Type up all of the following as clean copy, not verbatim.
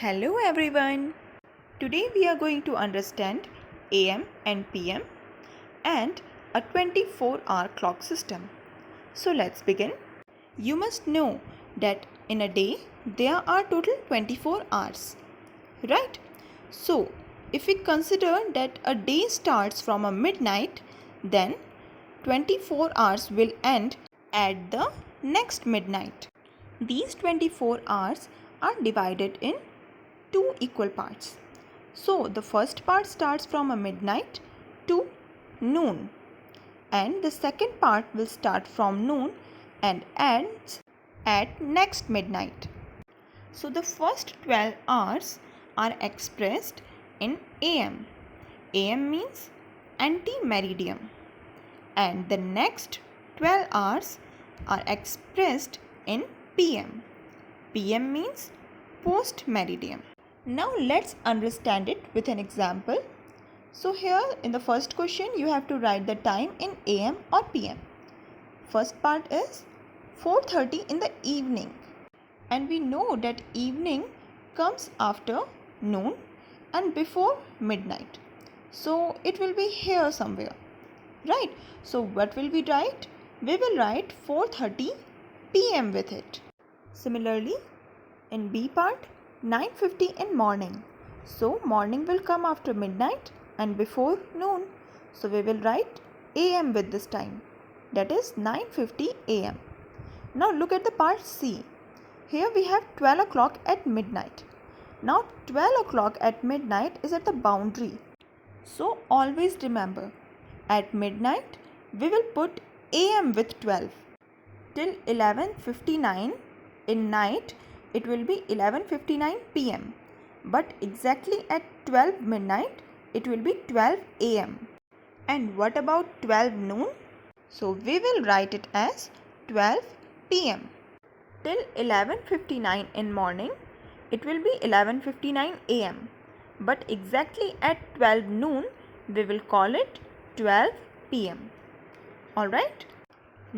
Hello everyone. Today we are going to understand AM and PM and a 24-hour clock system. So let's begin. You must know that in a day there are total 24 hours. Right? So if we consider that a day starts from a midnight, then 24 hours will end at the next midnight. These 24 hours are divided in two equal parts. So the first part starts from a midnight to noon, and the second part will start from noon and ends at next midnight. So the first 12 hours are expressed in AM. AM means ante-meridiem, and the next 12 hours are expressed in PM. PM means post-meridiem. Now let's understand it with an example. So here in the first question you have to write the time in AM or PM. First part is 4:30 in the evening, and we know that evening comes after noon and before midnight. So it will be here somewhere, right? So what will we write? We will write 4:30 PM with it. Similarly, in B part, 9:50 in morning. So morning will come after midnight and before noon. So we will write AM with this time. That is 9:50 AM. Now look at the part C. Here we have 12 o'clock at midnight. Now 12 o'clock at midnight is at the boundary. So always remember, at midnight we will put AM with 12. Till 11:59 in night it will be 11:59 PM, but exactly at 12 midnight it will be 12 AM. And what about 12 noon? So we will write it as 12 PM. Till 11:59 in morning it will be 11:59 AM, but exactly at 12 noon we will call it 12 PM. Alright?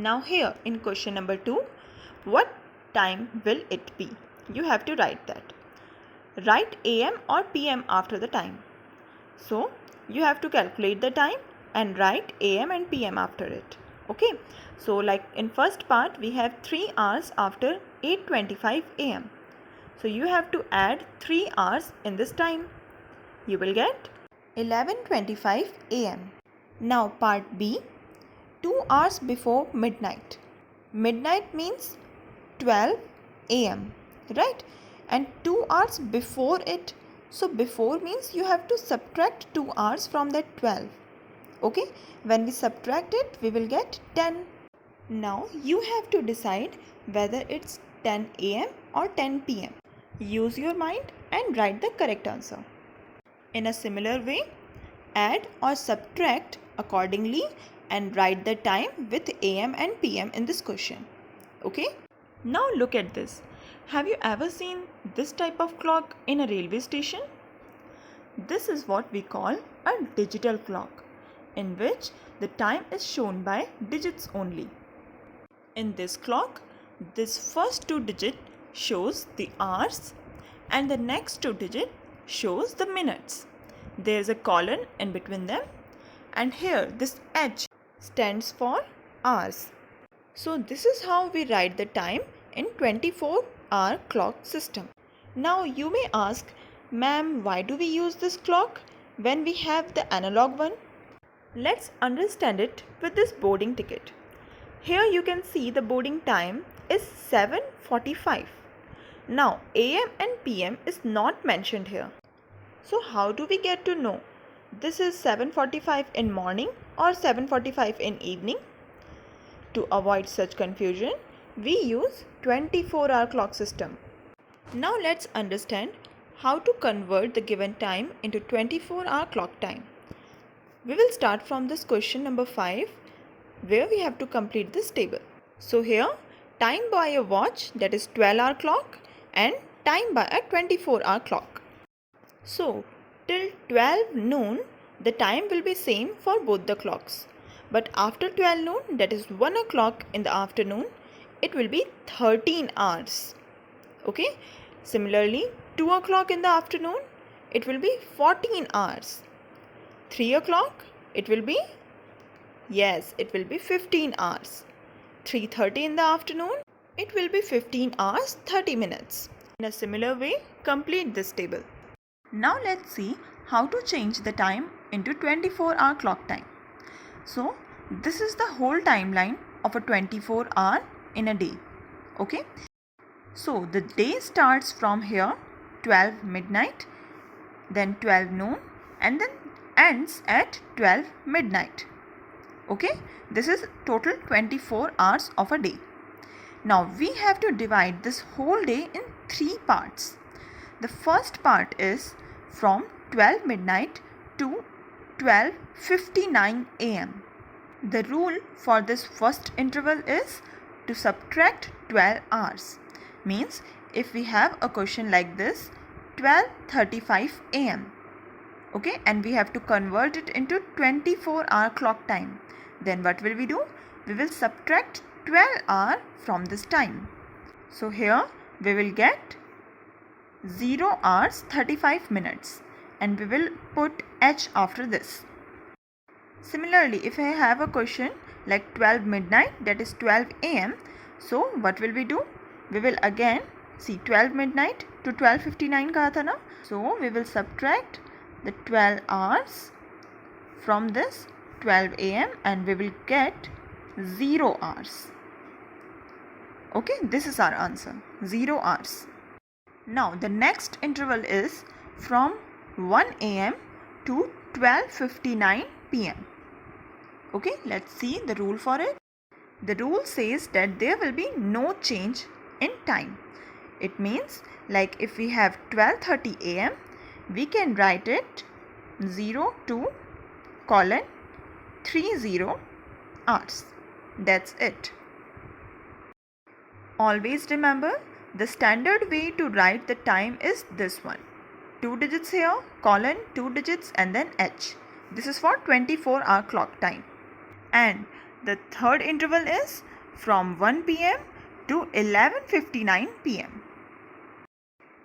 Now here in question number 2, what time will it be? You have to write that. Write AM or PM after the time. So you have to calculate the time and write AM and PM after it. Okay. So like in first part we have 3 hours after 8:25 AM. So you have to add 3 hours in this time. You will get 11:25 AM. Now part B, 2 hours before midnight. Midnight means 12 AM, right? And 2 hours before it. So before means you have to subtract 2 hours from that 12. Okay? When we subtract it, we will get 10. Now you have to decide whether it's 10 AM or 10 PM. Use your mind and write the correct answer. In a similar way, add or subtract accordingly and write the time with AM and PM in this question. Okay? Now look at this. Have you ever seen this type of clock in a railway station? This is what we call a digital clock, in which the time is shown by digits only. In this clock, this first 2 digit shows the hours and the next 2 digit shows the minutes. There is a colon in between them, and here this H stands for hours. So this is how we write the time in 24-hour clock system. Now you may ask, ma'am, why do we use this clock when we have the analog one? Let's understand it with this boarding ticket. Here you can see the boarding time is 7:45. Now AM and PM is not mentioned here. So how do we get to know this is 7:45 in morning or 7:45 in evening? To avoid such confusion, we use 24-hour clock system. Now let's understand how to convert the given time into 24-hour clock time. We will start from this question number 5, where we have to complete this table. So here, time by a watch, that is 12-hour clock, and time by a 24-hour clock. So till 12 noon, the time will be same for both the clocks. But after 12 noon, that is 1 o'clock in the afternoon, it will be 13 hours. Okay. Similarly, 2 o'clock in the afternoon, it will be 14 hours. 3 o'clock, it will be, yes, it will be 15 hours. 3:30 in the afternoon, it will be 15 hours 30 minutes. In a similar way, complete this table. Now let's see how to change the time into 24-hour clock time. So this is the whole timeline of a 24-hour in a day. Okay. So the day starts from here 12 midnight, then 12 noon, and then ends at 12 midnight. Okay. This is total 24 hours of a day. Now we have to divide this whole day in 3 parts. The first part is from 12 midnight to 12:59 am. The rule for this first interval is to subtract 12 hours. Means if we have a question like this, 12:35 am. Okay, and we have to convert it into 24-hour clock time. Then what will we do? We will subtract 12 hours from this time. So here we will get 0 hours 35 minutes and we will put H after this. Similarly, if I have a question like 12 midnight, that is 12 am. So what will we do? We will again see 12 midnight to 12:59 kaha tha na. So we will subtract the 12 hours from this 12 am and we will get 0 hours. Okay, this is our answer, 0 hours. Now the next interval is from 1 am to 12:59 pm. Okay, let's see the rule for it. The rule says that there will be no change in time. It means like if we have 12:30 am, we can write it 02:30 hours. That's it. Always remember, the standard way to write the time is this one. 2 digits here, colon, 2 digits and then H. This is for 24-hour clock time. And the third interval is from 1 pm to 11:59 pm.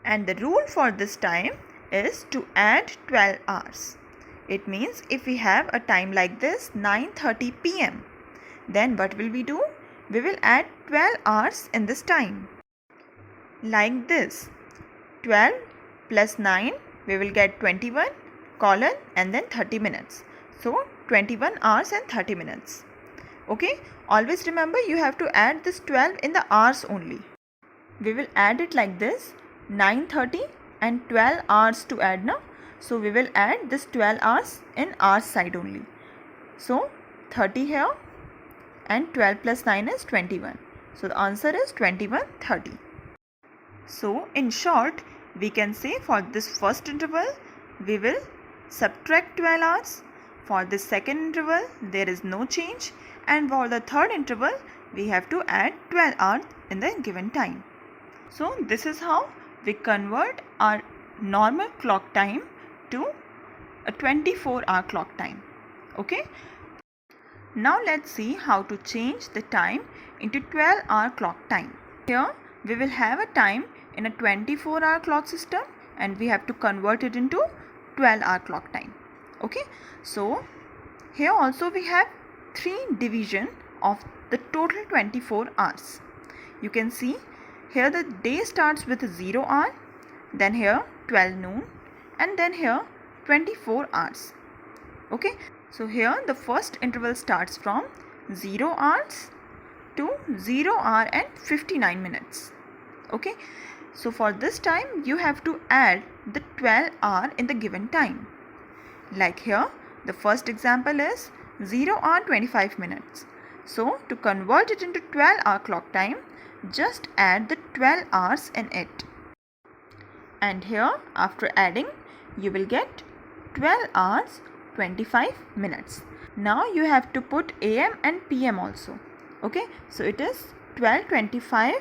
And the rule for this time is to add 12 hours. It means if we have a time like this, 9:30 pm, then what will we do? We will add 12 hours in this time. Like this, 12 plus 9, we will get 21, colon and then 30 minutes. So 21 hours and 30 minutes. Okay, always remember you have to add this 12 in the hours only. We will add it like this, 9:30 and 12 hours to add now. So we will add this 12 hours in hours side only. So 30 here and 12 plus 9 is 21. So the answer is 21:30. So in short, we can say for this first interval, we will subtract 12 hours. For the second interval, there is no change. And for the third interval, we have to add 12 hours in the given time. So this is how we convert our normal clock time to a 24-hour clock time. Okay. Now let's see how to change the time into 12-hour clock time. Here we will have a time in a 24-hour clock system and we have to convert it into 12-hour clock time. Okay. So here also we have 3 division of the total 24 hours. You can see here the day starts with 0 hour, then here 12 noon and then here 24 hours. Okay. So here the first interval starts from 0 hours to 0 hour and 59 minutes. Okay. So for this time you have to add the 12 hour in the given time. Like here the first example is 0 hour 25 minutes. So to convert it into 12-hour clock time, just add the 12 hours in it. And here after adding you will get 12 hours 25 minutes. Now you have to put AM and PM also. Okay, so it is 12:25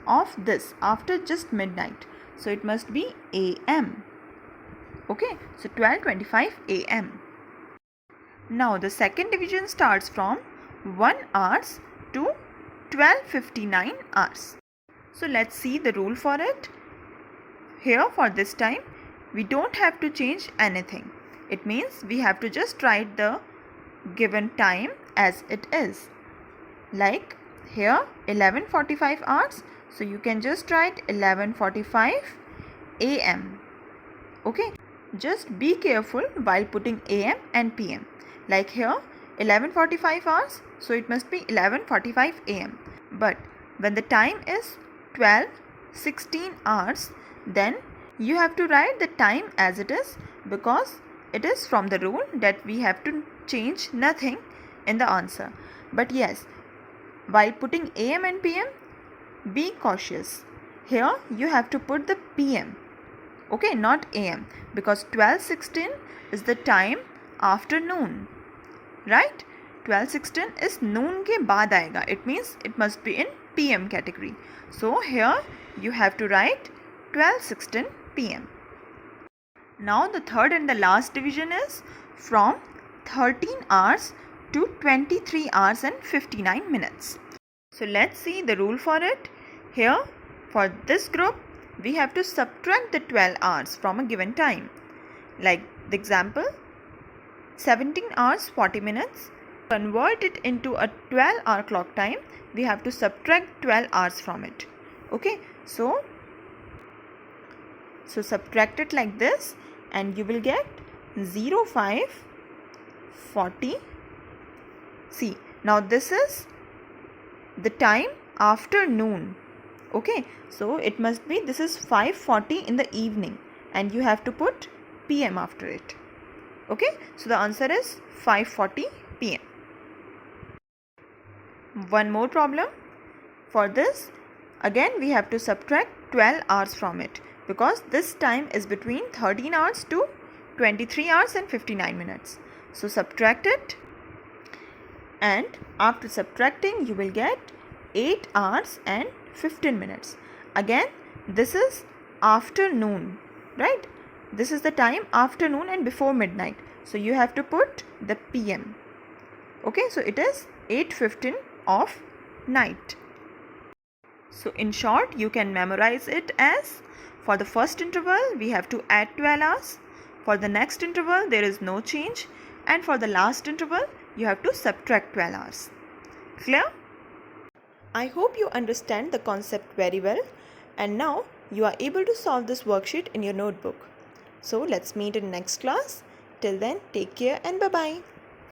of this after just midnight. So it must be AM. Okay, so 12:25 AM. Now the second division starts from 1 hours to 12:59 hours. So let's see the rule for it. here for this time we don't have to change anything. It means we have to just write the given time as it is. Like here 11:45 hours, so you can just write 11:45 am. Okay, just be careful while putting am and pm. Like here 11:45 hours, so it must be 11:45 am. But when the time is 12:16 hours, then you have to write the time as it is, because it is from the rule that we have to change nothing in the answer. But yes, while putting am and pm, be cautious. Here you have to put the pm, okay, not am, because 12:16 is the time after noon, right? 12:16 is noon के बाद आएगा. It means it must be in pm category. So here you have to write 12:16 pm. Now the third and the last division is from 13 hours to 23 hours and 59 minutes. So let's see the rule for it. Here for this group we have to subtract the 12 hours from a given time. Like the example, 17 hours 40 minutes. Convert it into a 12-hour clock time. We have to subtract 12 hours from it. Okay, so subtract it like this and you will get 05:40. See, now this is the time after noon. Okay, so it must be, this is 5:40 in the evening and you have to put pm after it. Okay, so the answer is 5:40 pm. One more problem. For this, again we have to subtract 12 hours from it, because this time is between 13 hours to 23 hours and 59 minutes. So subtract it, and after subtracting you will get 8 hours and 15 minutes. Again, this is afternoon, right? This is the time afternoon and before midnight. So you have to put the pm. Okay, so it is 8:15 of night. So in short, you can memorize it as, for the first interval we have to add 12 hours, for the next interval there is no change, and for the last interval you have to subtract 12 hours. Clear? I hope you understand the concept very well, and now you are able to solve this worksheet in your notebook. So let's meet in next class. Till then, take care and bye-bye.